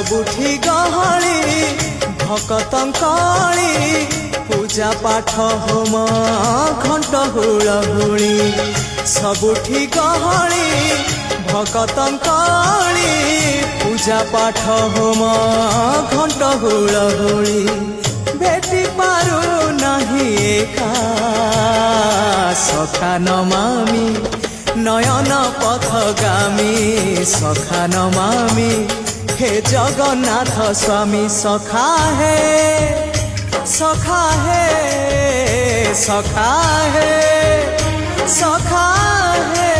सबुठी गहली भकतंकली पूजा पाठ होम घंट हुलहुली सबुठी गहली भकतंकली पूजा पाठ होम घंट हुलहुली भेटी पारू नहीं एका सखा नमामि नयन पथगामी सखा नमामि हे जगन्नाथ स्वामी सखा है सखा है सखा है सखा है